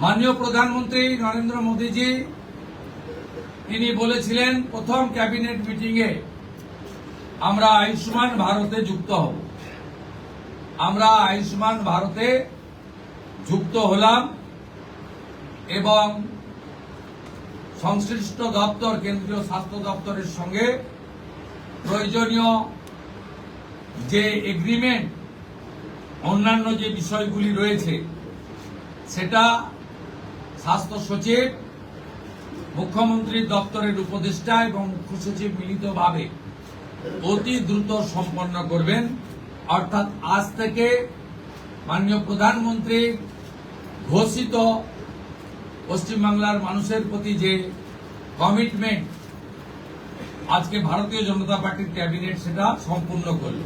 মাননীয় প্রধানমন্ত্রী নরেন্দ্র মোদীজি তিনি বলেছিলেন প্রথম ক্যাবিনেট মিটিংয়ে আমরা আয়ুষ্মান ভারতে যুক্ত হব। আমরা আয়ুষ্মান ভারতে যুক্ত হলাম এবং সংশ্লিষ্ট দপ্তর কেন্দ্রীয় স্বাস্থ্য দপ্তরের সঙ্গে প্রয়োজনীয় যে এগ্রিমেন্ট অন্যান্য যে বিষয়গুলি রয়েছে সেটা স্বাস্থ্য সচিব, মুখ্যমন্ত্রীর দপ্তরের উপদেষ্টা এবং মুখ্য সচিব মিলিতভাবে অতি দ্রুত সম্পন্ন করবেন। অর্থাৎ আজ থেকে মাননীয় প্রধানমন্ত্রীর ঘোষিত পশ্চিমবাংলার মানুষের প্রতি যে কমিটমেন্ট আজকে ভারতীয় জনতা পার্টির ক্যাবিনেট সেটা সম্পূর্ণ করল।